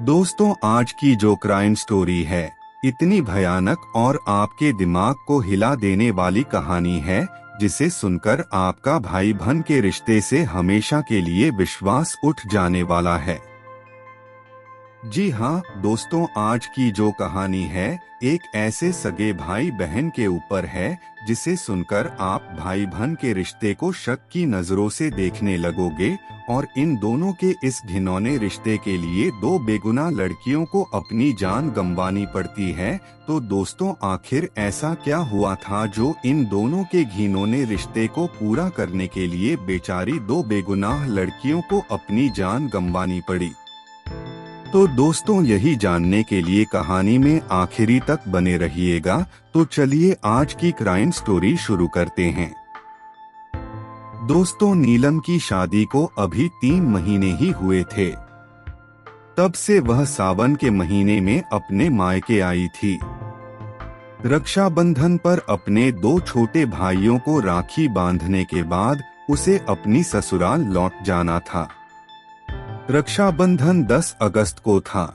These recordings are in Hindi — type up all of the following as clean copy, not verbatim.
दोस्तों, आज की जो क्राइम स्टोरी है इतनी भयानक और आपके दिमाग को हिला देने वाली कहानी है जिसे सुनकर आपका भाई बहन के रिश्ते से हमेशा के लिए विश्वास उठ जाने वाला है। जी हाँ दोस्तों, आज की जो कहानी है एक ऐसे सगे भाई बहन के ऊपर है जिसे सुनकर आप भाई बहन के रिश्ते को शक की नजरों से देखने लगोगे और इन दोनों के इस घिनौने रिश्ते के लिए दो बेगुनाह लड़कियों को अपनी जान गंवानी पड़ती है। तो दोस्तों, आखिर ऐसा क्या हुआ था जो इन दोनों के घिनौने रिश्ते को पूरा करने के लिए बेचारी दो बेगुनाह लड़कियों को अपनी जान गंवानी पड़ी? तो दोस्तों, यही जानने के लिए कहानी में आखिरी तक बने रहिएगा। तो चलिए आज की क्राइम स्टोरी शुरू करते हैं। दोस्तों, नीलम की शादी को अभी 3 महीने ही हुए थे। तब से वह सावन के महीने में अपने मायके आई थी। रक्षाबंधन पर अपने 2 छोटे भाइयों को राखी बांधने के बाद उसे अपनी ससुराल लौट जाना था। रक्षाबंधन 10 अगस्त को था।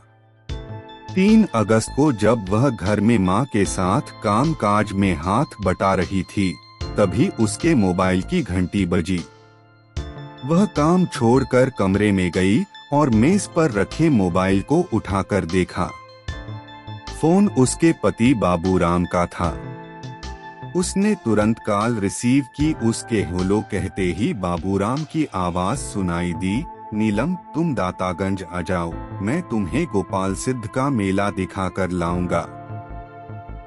3 अगस्त को जब वह घर में मां के साथ कामकाज में हाथ बटा रही थी, तभी उसके मोबाइल की घंटी बजी। वह काम छोड़कर कमरे में गई और मेज पर रखे मोबाइल को उठाकर देखा। फोन उसके पति बाबूराम का था। उसने तुरंत कॉल रिसीव की। उसके हेलो कहते ही बाबूराम की आवाज सुनाई दी, नीलम, तुम दातागंज आ जाओ, मैं तुम्हें गोपाल सिद्ध का मेला दिखाकर लाऊंगा।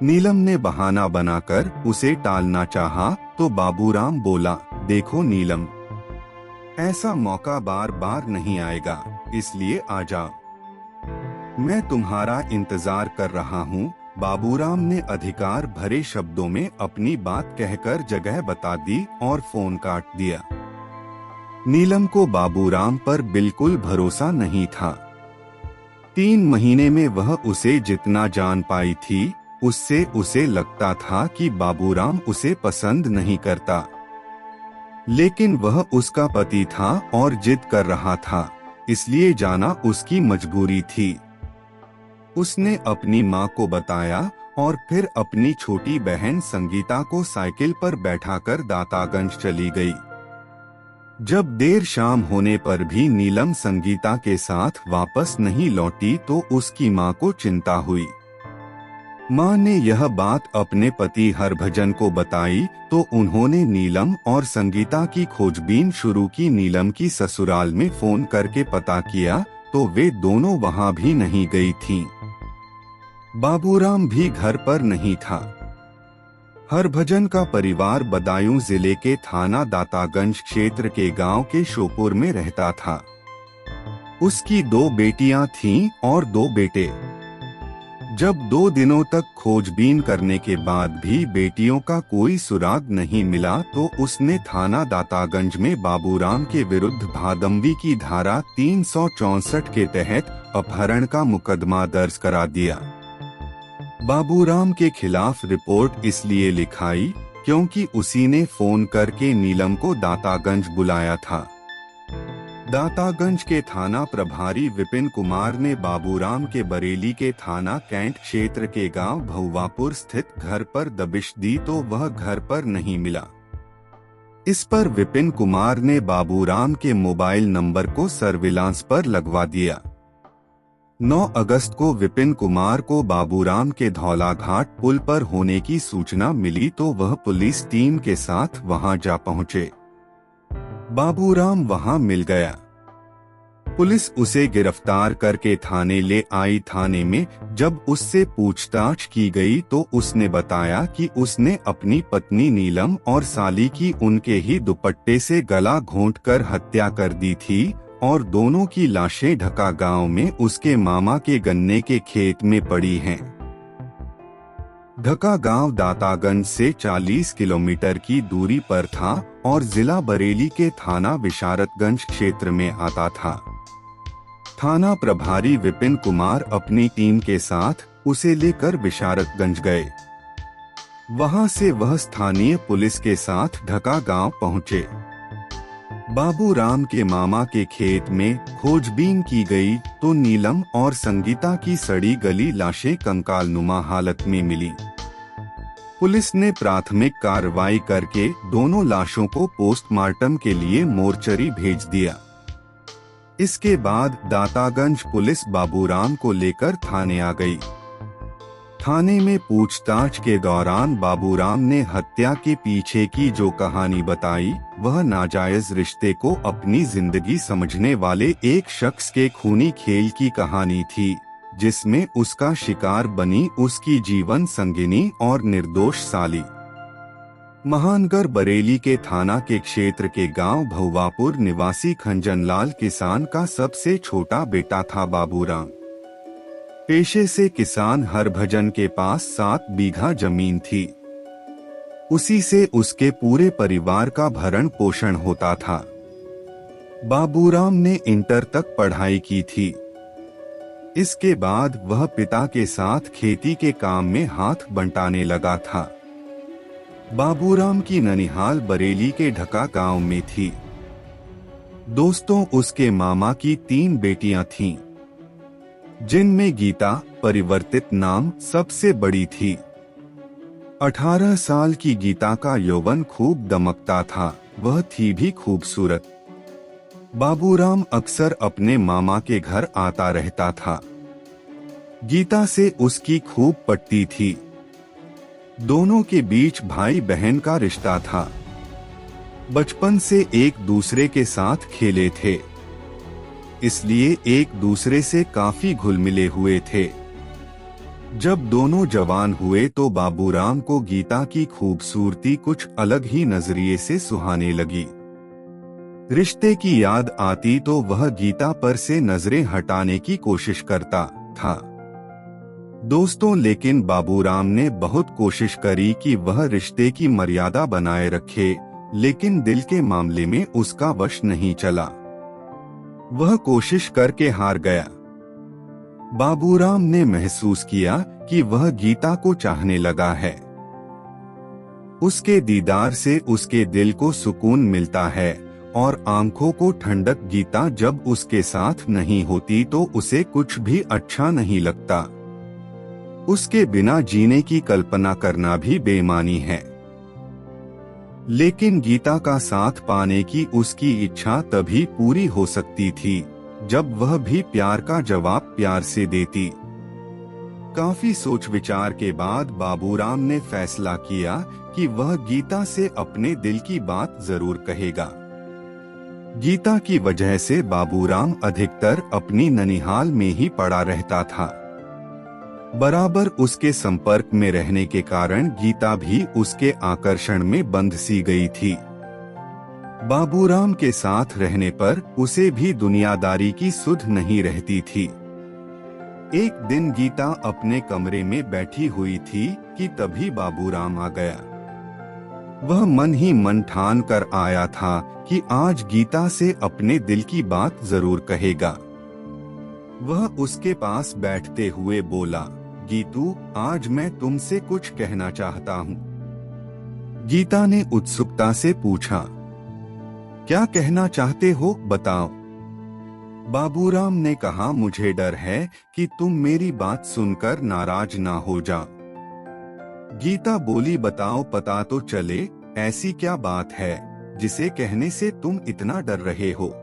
नीलम ने बहाना बनाकर उसे टालना चाहा तो बाबूराम बोला, देखो नीलम, ऐसा मौका बार बार नहीं आएगा, इसलिए आ जाओ, मैं तुम्हारा इंतजार कर रहा हूँ। बाबूराम ने अधिकार भरे शब्दों में अपनी बात कहकर जगह बता दी और फोन काट दिया। नीलम को बाबूराम पर बिल्कुल भरोसा नहीं था। 3 महीने में वह उसे जितना जान पाई थी, उससे उसे लगता था कि बाबूराम उसे पसंद नहीं करता। लेकिन वह उसका पति था और जिद कर रहा था, इसलिए जाना उसकी मजबूरी थी। उसने अपनी मां को बताया और फिर अपनी छोटी बहन संगीता को साइकिल पर बैठाकर दातागंज चली गई। जब देर शाम होने पर भी नीलम संगीता के साथ वापस नहीं लौटी तो उसकी मां को चिंता हुई। मां ने यह बात अपने पति हरभजन को बताई तो उन्होंने नीलम और संगीता की खोजबीन शुरू की। नीलम की ससुराल में फोन करके पता किया तो वे दोनों वहां भी नहीं गई थीं। बाबूराम भी घर पर नहीं था। हरभजन का परिवार बदायूं जिले के थाना दातागंज क्षेत्र के गांव के शोपुर में रहता था। उसकी 2 बेटियां थीं और 2 बेटे। जब 2 दिनों तक खोजबीन करने के बाद भी बेटियों का कोई सुराग नहीं मिला तो उसने थाना दातागंज में बाबूराम के विरुद्ध भादंवी की धारा 364 के तहत अपहरण का मुकदमा दर्ज करा दिया। बाबूराम के खिलाफ रिपोर्ट इसलिए लिखाई क्योंकि उसी ने फोन करके नीलम को दातागंज बुलाया था। दातागंज के थाना प्रभारी विपिन कुमार ने बाबूराम के बरेली के थाना कैंट क्षेत्र के गांव भुवापुर स्थित घर पर दबिश दी तो वह घर पर नहीं मिला। इस पर विपिन कुमार ने बाबूराम के मोबाइल नंबर को सर्विलांस पर लगवा दिया। 9 अगस्त को विपिन कुमार को बाबूराम के धौलाघाट पुल पर होने की सूचना मिली तो वह पुलिस टीम के साथ वहां जा पहुंचे। बाबूराम वहां मिल गया। पुलिस उसे गिरफ्तार करके थाने ले आई। थाने में जब उससे पूछताछ की गई तो उसने बताया कि उसने अपनी पत्नी नीलम और साली की उनके ही दुपट्टे से गला घोंटकर हत्या कर दी थी और दोनों की लाशें ढका गांव में उसके मामा के गन्ने के खेत में पड़ी हैं। ढका गांव दातागंज से 40 किलोमीटर की दूरी पर था और जिला बरेली के थाना विशारतगंज क्षेत्र में आता था। थाना प्रभारी विपिन कुमार अपनी टीम के साथ उसे लेकर विशारतगंज गए। वहां से वह स्थानीय पुलिस के साथ ढका गांव पहुंचे। बाबूराम के मामा के खेत में खोजबीन की गई तो नीलम और संगीता की सड़ी गली लाशें कंकालनुमा हालत में मिली। पुलिस ने प्राथमिक कार्रवाई करके दोनों लाशों को पोस्टमार्टम के लिए मोर्चरी भेज दिया। इसके बाद दातागंज पुलिस बाबूराम को लेकर थाने आ गई। थाने में पूछताछ के दौरान बाबूराम ने हत्या के पीछे की जो कहानी बताई वह नाजायज रिश्ते को अपनी जिंदगी समझने वाले एक शख्स के खूनी खेल की कहानी थी, जिसमें उसका शिकार बनी उसकी जीवन संगिनी और निर्दोष साली। महानगर बरेली के थाना के क्षेत्र के गांव भौवापुर निवासी खंजनलाल किसान का सबसे छोटा बेटा था बाबूराम। पेशे से किसान हरभजन के पास 7 बीघा जमीन थी। उसी से उसके पूरे परिवार का भरण पोषण होता था। बाबूराम ने इंटर तक पढ़ाई की थी। इसके बाद वह पिता के साथ खेती के काम में हाथ बंटाने लगा था। बाबूराम की ननिहाल बरेली के ढका गांव में थी। दोस्तों, उसके मामा की 3 बेटियां थीं, जिनमें गीता, परिवर्तित नाम, सबसे बड़ी थी। 18 साल की गीता का यौवन खूब दमकता था, वह थी भी खूबसूरत। बाबूराम अक्सर अपने मामा के घर आता रहता था। गीता से उसकी खूब पटती थी। दोनों के बीच भाई बहन का रिश्ता था। बचपन से एक दूसरे के साथ खेले थे, इसलिए एक दूसरे से काफी घुल मिले हुए थे। जब दोनों जवान हुए तो बाबूराम को गीता की खूबसूरती कुछ अलग ही नजरिए से सुहाने लगी। रिश्ते की याद आती तो वह गीता पर से नजरें हटाने की कोशिश करता था। दोस्तों, लेकिन बाबूराम ने बहुत कोशिश करी कि वह रिश्ते की मर्यादा बनाए रखे, लेकिन दिल के मामले में उसका वश नहीं चला। वह कोशिश करके हार गया। बाबूराम ने महसूस किया कि वह गीता को चाहने लगा है। उसके दीदार से उसके दिल को सुकून मिलता है और आंखों को ठंडक। गीता जब उसके साथ नहीं होती तो उसे कुछ भी अच्छा नहीं लगता। उसके बिना जीने की कल्पना करना भी बेईमानी है। लेकिन गीता का साथ पाने की उसकी इच्छा तभी पूरी हो सकती थी जब वह भी प्यार का जवाब प्यार से देती। काफी सोच विचार के बाद बाबूराम ने फैसला किया कि वह गीता से अपने दिल की बात जरूर कहेगा। गीता की वजह से बाबूराम अधिकतर अपनी ननिहाल में ही पड़ा रहता था। बराबर उसके संपर्क में रहने के कारण गीता भी उसके आकर्षण में बंध सी गई थी। बाबूराम के साथ रहने पर उसे भी दुनियादारी की सुध नहीं रहती थी। एक दिन गीता अपने कमरे में बैठी हुई थी कि तभी बाबूराम आ गया। वह मन ही मन ठान कर आया था कि आज गीता से अपने दिल की बात जरूर कहेगा। वह उसके पास बैठते हुए बोला, गीतू, आज मैं तुमसे कुछ कहना चाहता हूँ। गीता ने उत्सुकता से पूछा, क्या कहना चाहते हो, बताओ। बाबूराम ने कहा, मुझे डर है कि तुम मेरी बात सुनकर नाराज ना हो जाओ। गीता बोली, बताओ, पता तो चले, ऐसी क्या बात है जिसे कहने से तुम इतना डर रहे हो।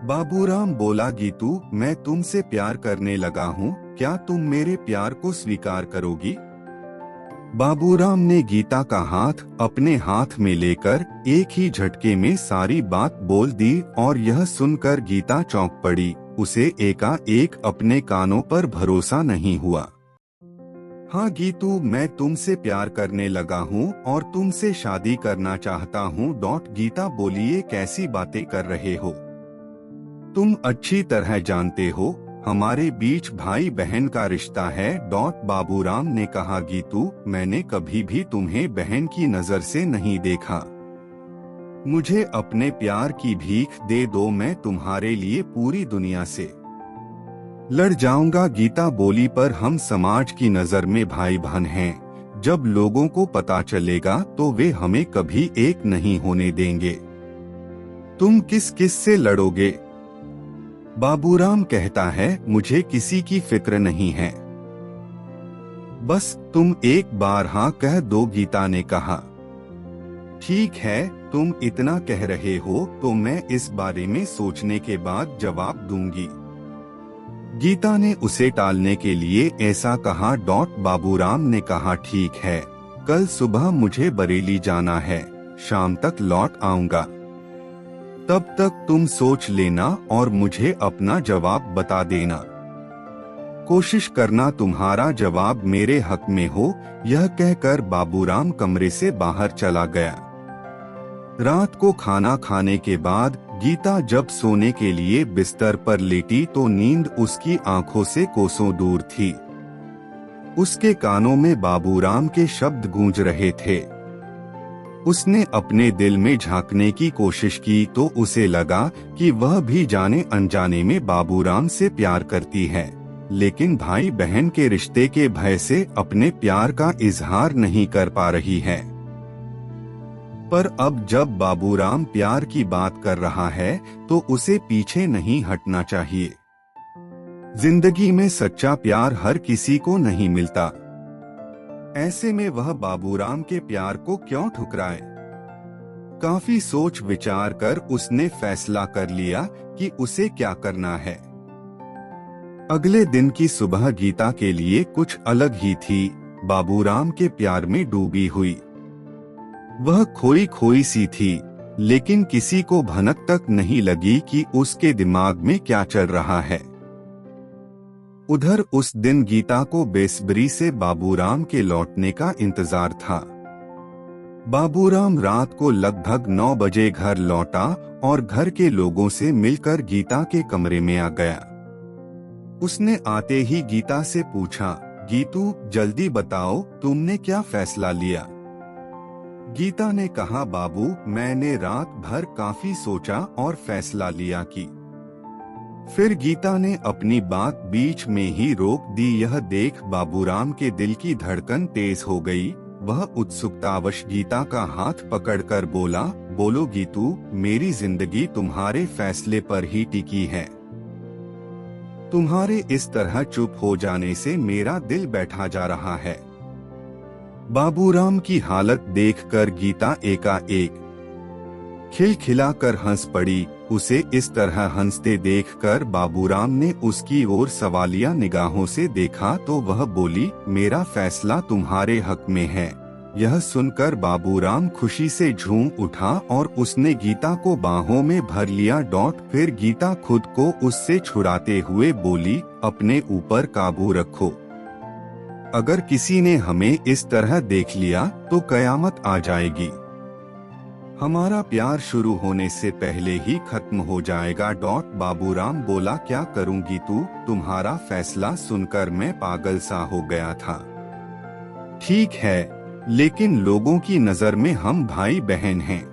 बाबूराम बोला, गीतू, मैं तुमसे प्यार करने लगा हूँ, क्या तुम मेरे प्यार को स्वीकार करोगी। बाबूराम ने गीता का हाथ अपने हाथ में लेकर एक ही झटके में सारी बात बोल दी और यह सुनकर गीता चौंक पड़ी। उसे एकाएक अपने कानों पर भरोसा नहीं हुआ। हाँ गीतू, मैं तुमसे प्यार करने लगा हूँ और तुमसे शादी करना चाहता हूँ। गीता बोली, ये कैसी बातें कर रहे हो, तुम अच्छी तरह जानते हो हमारे बीच भाई बहन का रिश्ता है। बाबूराम ने कहा, गीतू, मैंने कभी भी तुम्हें बहन की नजर से नहीं देखा। मुझे अपने प्यार की भीख दे दो, मैं तुम्हारे लिए पूरी दुनिया से लड़ जाऊंगा। गीता बोली, पर हम समाज की नजर में भाई बहन हैं। जब लोगों को पता चलेगा तो वे हमें कभी एक नहीं होने देंगे। तुम किस किस से लड़ोगे? बाबूराम कहता है, मुझे किसी की फिक्र नहीं है, बस तुम एक बार हाँ कह दो। गीता ने कहा, ठीक है, तुम इतना कह रहे हो तो मैं इस बारे में सोचने के बाद जवाब दूंगी। गीता ने उसे टालने के लिए ऐसा कहा। बाबूराम ने कहा, ठीक है, कल सुबह मुझे बरेली जाना है, शाम तक लौट आऊंगा, तब तक तुम सोच लेना और मुझे अपना जवाब बता देना। कोशिश करना तुम्हारा जवाब मेरे हक में हो। यह कहकर बाबूराम कमरे से बाहर चला गया। रात को खाना खाने के बाद गीता जब सोने के लिए बिस्तर पर लेटी तो नींद उसकी आंखों से कोसों दूर थी। उसके कानों में बाबूराम के शब्द गूंज रहे थे। उसने अपने दिल में झांकने की कोशिश की तो उसे लगा कि वह भी जाने अनजाने में बाबूराम से प्यार करती है, लेकिन भाई बहन के रिश्ते के भय से अपने प्यार का इजहार नहीं कर पा रही है। पर अब जब बाबूराम प्यार की बात कर रहा है तो उसे पीछे नहीं हटना चाहिए। जिंदगी में सच्चा प्यार हर किसी को नहीं मिलता, ऐसे में वह बाबूराम के प्यार को क्यों ठुकराए? काफी सोच विचार कर उसने फैसला कर लिया कि उसे क्या करना है। अगले दिन की सुबह गीता के लिए कुछ अलग ही थी। बाबूराम के प्यार में डूबी हुई वह खोई खोई सी थी, लेकिन किसी को भनक तक नहीं लगी कि उसके दिमाग में क्या चल रहा है। उधर उस दिन गीता को बेसब्री से बाबूराम के लौटने का इंतजार था। बाबूराम रात को लगभग 9 बजे घर लौटा और घर के लोगों से मिलकर गीता के कमरे में आ गया। उसने आते ही गीता से पूछा, गीतू जल्दी बताओ, तुमने क्या फैसला लिया? गीता ने कहा, बाबू मैंने रात भर काफी सोचा और फैसला लिया कि। फिर गीता ने अपनी बात बीच में ही रोक दी। यह देख बाबूराम के दिल की धड़कन तेज हो गई। वह उत्सुकतावश गीता का हाथ पकड़कर बोला, बोलो गीतू, मेरी जिंदगी तुम्हारे फैसले पर ही टिकी है। तुम्हारे इस तरह चुप हो जाने से मेरा दिल बैठा जा रहा है। बाबूराम की हालत देखकर गीता एकाएक खिलखिलाकर हंस पड़ी। उसे इस तरह हंसते देखकर बाबूराम ने उसकी ओर सवालिया निगाहों से देखा तो वह बोली, मेरा फैसला तुम्हारे हक में है। यह सुनकर बाबूराम खुशी से झूम उठा और उसने गीता को बाहों में भर लिया। फिर गीता खुद को उससे छुड़ाते हुए बोली, अपने ऊपर काबू रखो। अगर किसी ने हमें इस तरह देख लिया तो कयामत आ जाएगी। हमारा प्यार शुरू होने से पहले ही खत्म हो जाएगा। बाबूराम बोला, क्या करूं गीतू, तुम्हारा फैसला सुनकर मैं पागल सा हो गया था। ठीक है, लेकिन लोगों की नजर में हम भाई बहन हैं।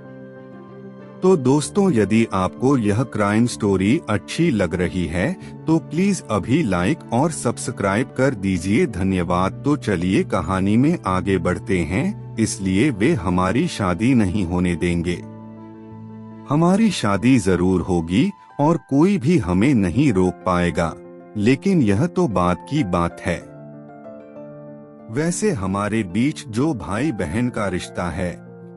तो दोस्तों, यदि आपको यह क्राइम स्टोरी अच्छी लग रही है तो प्लीज अभी लाइक और सब्सक्राइब कर दीजिए। धन्यवाद। तो चलिए कहानी में आगे बढ़ते हैं। इसलिए वे हमारी शादी नहीं होने देंगे। हमारी शादी जरूर होगी और कोई भी हमें नहीं रोक पाएगा, लेकिन यह तो बात की बात है। वैसे हमारे बीच जो भाई बहन का रिश्ता है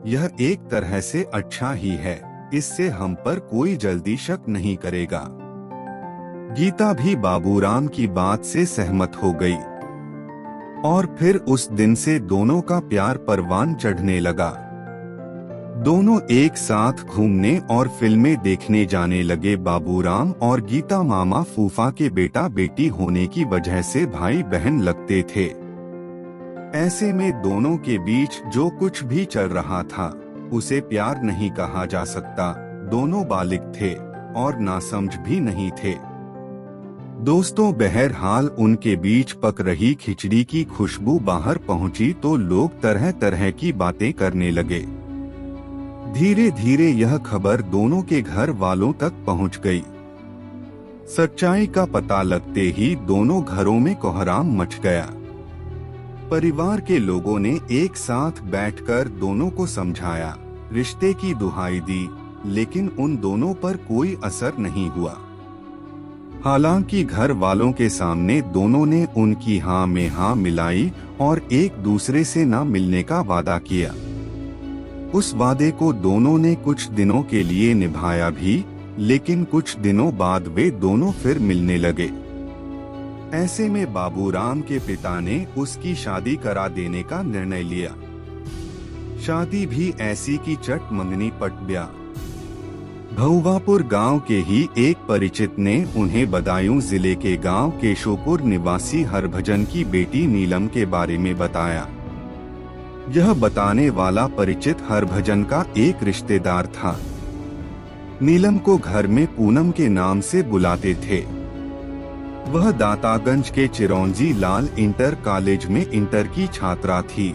यह एक तरह से अच्छा ही है, इससे हम पर कोई जल्दी शक नहीं करेगा। गीता भी बाबूराम की बात से सहमत हो गई और फिर उस दिन से दोनों का प्यार परवान चढ़ने लगा। दोनों एक साथ घूमने और फिल्में देखने जाने लगे। बाबूराम और गीता मामा फूफा के बेटा बेटी होने की वजह से भाई बहन लगते थे। ऐसे में दोनों के बीच जो कुछ भी चल रहा था उसे प्यार नहीं कहा जा सकता। दोनों बालिग थे और नासमझ भी नहीं थे। दोस्तों, बहरहाल उनके बीच पक रही खिचड़ी की खुशबू बाहर पहुंची तो लोग तरह तरह की बातें करने लगे। धीरे धीरे यह खबर दोनों के घर वालों तक पहुंच गई। सच्चाई का पता लगते ही दोनों घरों में कोहराम मच गया। परिवार के लोगों ने एक साथ बैठकर दोनों को समझाया, रिश्ते की दुहाई दी लेकिन उन दोनों पर कोई असर नहीं हुआ। हालांकि घर वालों के सामने दोनों ने उनकी हाँ में हाँ मिलाई और एक दूसरे से न मिलने का वादा किया। उस वादे को दोनों ने कुछ दिनों के लिए निभाया भी, लेकिन कुछ दिनों बाद वे दोनों फिर मिलने लगे। ऐसे में बाबूराम के पिता ने उसकी शादी करा देने का निर्णय लिया। शादी भी ऐसी की चट मंगनी पट गया। भौवापुर गांव के ही एक परिचित ने उन्हें बदायूं जिले के गांव केशोपुर निवासी हरभजन की बेटी नीलम के बारे में बताया। यह बताने वाला परिचित हरभजन का एक रिश्तेदार था। नीलम को घर में पूनम के नाम से बुलाते थे। वह दातागंज के चिरौंजी लाल इंटर कॉलेज में इंटर की छात्रा थी।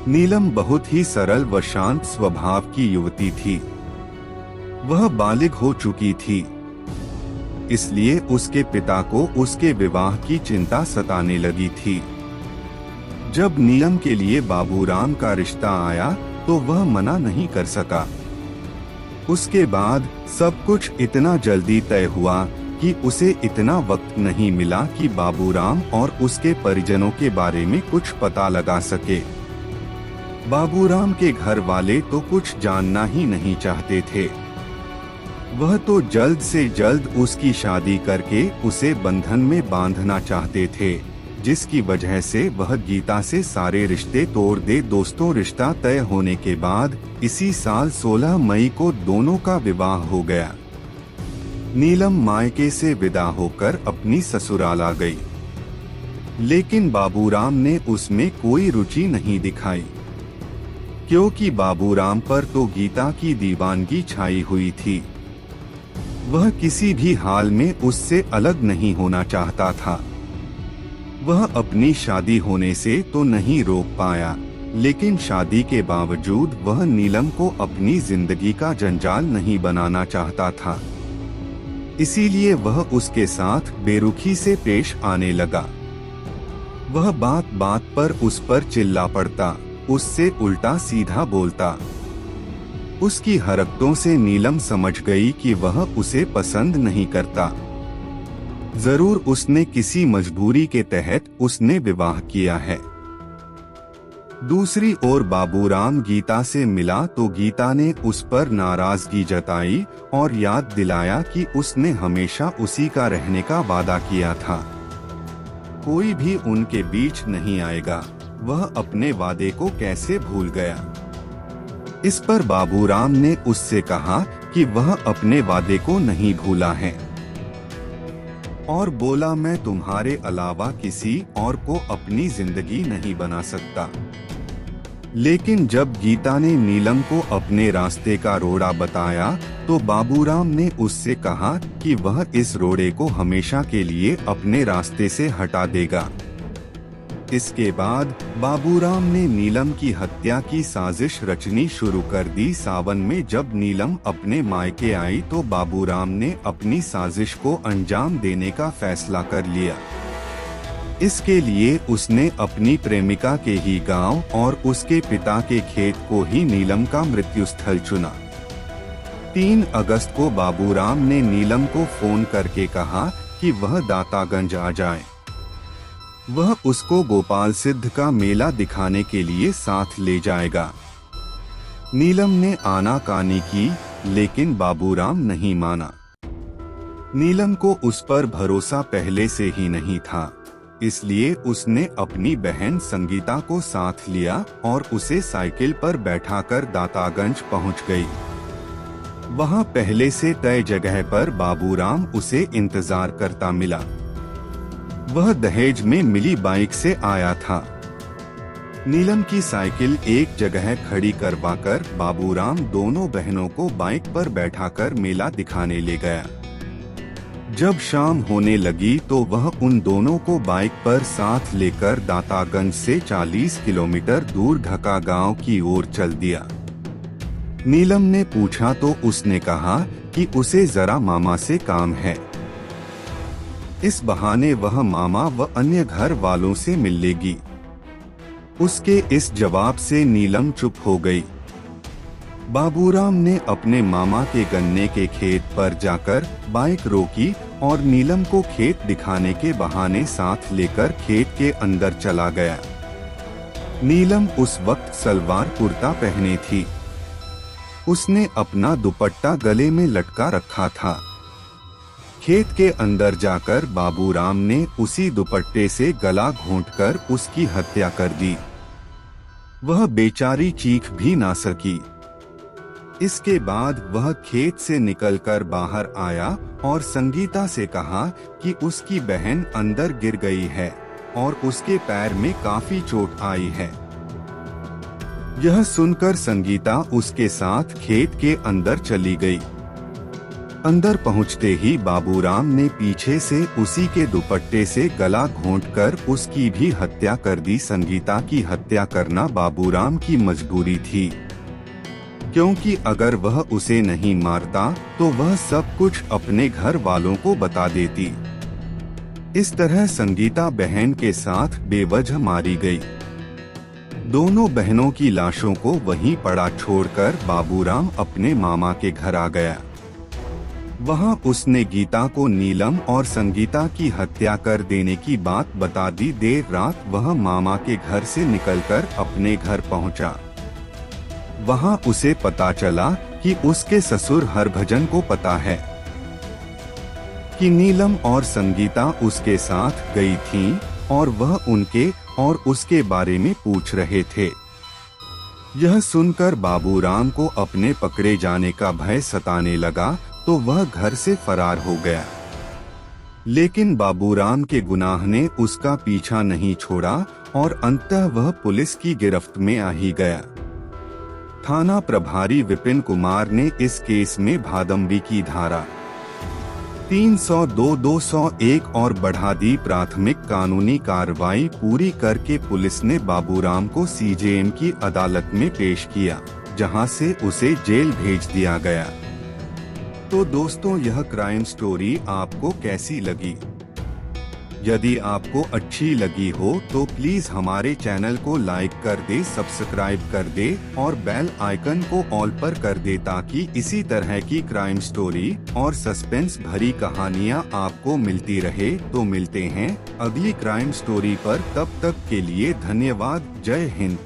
नीलम बहुत ही सरल व शांत स्वभाव की युवती थी। वह बालिग हो चुकी थी, इसलिए उसके पिता को उसके विवाह की चिंता सताने लगी थी। जब नीलम के लिए बाबूराम का रिश्ता आया तो वह मना नहीं कर सका। उसके बाद सब कुछ इतना जल्दी तय हुआ कि उसे इतना वक्त नहीं मिला कि बाबूराम और उसके परिजनों के बारे में कुछ पता लगा सके। बाबूराम के घर वाले तो कुछ जानना ही नहीं चाहते थे। वह तो जल्द से जल्द उसकी शादी करके उसे बंधन में बांधना चाहते थे, जिसकी वजह से वह गीता से सारे रिश्ते तोड़ दे। दोस्तों, रिश्ता तय होने के बाद इसी साल 16 मई को दोनों का विवाह हो गया। नीलम मायके से विदा होकर अपनी ससुराल आ गई, लेकिन बाबूराम ने उसमें कोई रुचि नहीं दिखाई, क्योंकि बाबूराम पर तो गीता की दीवानगी छाई हुई थी। वह किसी भी हाल में उससे अलग नहीं होना चाहता था। वह अपनी शादी होने से तो नहीं रोक पाया, लेकिन शादी के बावजूद वह नीलम को अपनी जिंदगी का जंजाल नहीं बनाना चाहता था। इसीलिए वह उसके साथ बेरुखी से पेश आने लगा। वह बात बात पर उस पर चिल्ला पड़ता, उससे उल्टा सीधा बोलता। उसकी हरकतों से नीलम समझ गई कि वह उसे पसंद नहीं करता। जरूर उसने किसी मजबूरी के तहत उसने विवाह किया है। दूसरी ओर बाबूराम गीता से मिला तो गीता ने उस पर नाराजगी जताई और याद दिलाया कि उसने हमेशा उसी का रहने का वादा किया था। कोई भी उनके बीच नहीं आएगा। वह अपने वादे को कैसे भूल गया। इस पर बाबूराम ने उससे कहा कि वह अपने वादे को नहीं भूला है और बोला, मैं तुम्हारे अलावा किसी और को अपनी जिंदगी नहीं बना सकता। लेकिन जब गीता ने नीलम को अपने रास्ते का रोड़ा बताया तो बाबूराम ने उससे कहा कि वह इस रोड़े को हमेशा के लिए अपने रास्ते से हटा देगा। इसके बाद बाबूराम ने नीलम की हत्या की साजिश रचनी शुरू कर दी। सावन में जब नीलम अपने मायके आई तो बाबूराम ने अपनी साजिश को अंजाम देने का फैसला कर लिया। इसके लिए उसने अपनी प्रेमिका के ही गांव और उसके पिता के खेत को ही नीलम का मृत्यु स्थल चुना। 3 अगस्त को बाबूराम ने नीलम को फोन करके कहा कि वह दातागंज आ जाए। वह उसको गोपाल सिद्ध का मेला दिखाने के लिए साथ ले जाएगा। नीलम ने आनाकानी की, लेकिन बाबूराम नहीं माना। नीलम को उस पर भरोसा पहले से ही नहीं था, इसलिए उसने अपनी बहन संगीता को साथ लिया और उसे साइकिल पर बैठाकर दातागंज पहुंच गई। वहां पहले से तय जगह पर बाबूराम उसे इंतजार करता मिला। वह दहेज में मिली बाइक से आया था। नीलम की साइकिल एक जगह खड़ी करवाकर बाबूराम दोनों बहनों को बाइक पर बैठाकर मेला दिखाने ले गया। जब शाम होने लगी तो वह उन दोनों को बाइक पर साथ लेकर दातागंज से 40 किलोमीटर दूर ढका गांव की ओर चल दिया। नीलम ने पूछा तो उसने कहा कि उसे जरा मामा से काम है। इस बहाने वह मामा व अन्य घर वालों से मिल लेगी। उसके इस जवाब से नीलम चुप हो गई। बाबूराम ने अपने मामा के गन्ने के खेत पर जाकर बाइक रोकी और नीलम को खेत दिखाने के बहाने साथ लेकर खेत के अंदर चला गया। नीलम उस वक्त सलवार कुर्ता पहने थी। उसने अपना दुपट्टा गले में लटका रखा था। खेत के अंदर जाकर बाबूराम ने उसी दुपट्टे से गला घोंटकर उसकी हत्या कर दी। वह बेचारी चीख भी ना सकी। इसके बाद वह खेत से निकलकर बाहर आया और संगीता से कहा कि उसकी बहन अंदर गिर गई है और उसके पैर में काफी चोट आई है। यह सुनकर संगीता उसके साथ खेत के अंदर चली गई। अंदर पहुंचते ही बाबूराम ने पीछे से उसी के दुपट्टे से गला घोंटकर उसकी भी हत्या कर दी। संगीता की हत्या करना बाबूराम की मजबूरी थी, क्योंकि अगर वह उसे नहीं मारता तो वह सब कुछ अपने घर वालों को बता देती। इस तरह संगीता बहन के साथ बेवजह मारी गई। दोनों बहनों की लाशों को वहीं पड़ा छोड़कर बाबूराम अपने मामा के घर आ गया। वहां उसने गीता को नीलम और संगीता की हत्या कर देने की बात बता दी। देर रात वह मामा के घर से निकलकर अपने घर पहुंचा। वहां उसे पता चला कि उसके ससुर हरभजन को पता है कि नीलम और संगीता उसके साथ गई थीं और वह उनके और उसके बारे में पूछ रहे थे। यह सुनकर बाबूराम को अपने पकड़े जाने का भय सताने लगा तो वह घर से फरार हो गया। लेकिन बाबूराम के गुनाह ने उसका पीछा नहीं छोड़ा और अंततः वह पुलिस की गिरफ्त में आ ही गया। थाना प्रभारी विपिन कुमार ने इस केस में भादंबी की धारा 302, 201 और बढ़ा दी। प्राथमिक कानूनी कार्रवाई पूरी करके पुलिस ने बाबूराम को सीजेएम की अदालत में पेश किया, जहां से उसे जेल भेज दिया गया। तो दोस्तों, यह क्राइम स्टोरी आपको कैसी लगी? यदि आपको अच्छी लगी हो तो प्लीज हमारे चैनल को लाइक कर दे, सब्सक्राइब कर दे और बेल आइकन को ऑल पर कर दे, ताकि इसी तरह की क्राइम स्टोरी और सस्पेंस भरी कहानियां आपको मिलती रहे। तो मिलते हैं अगली क्राइम स्टोरी पर, तब तक के लिए धन्यवाद। जय हिंद।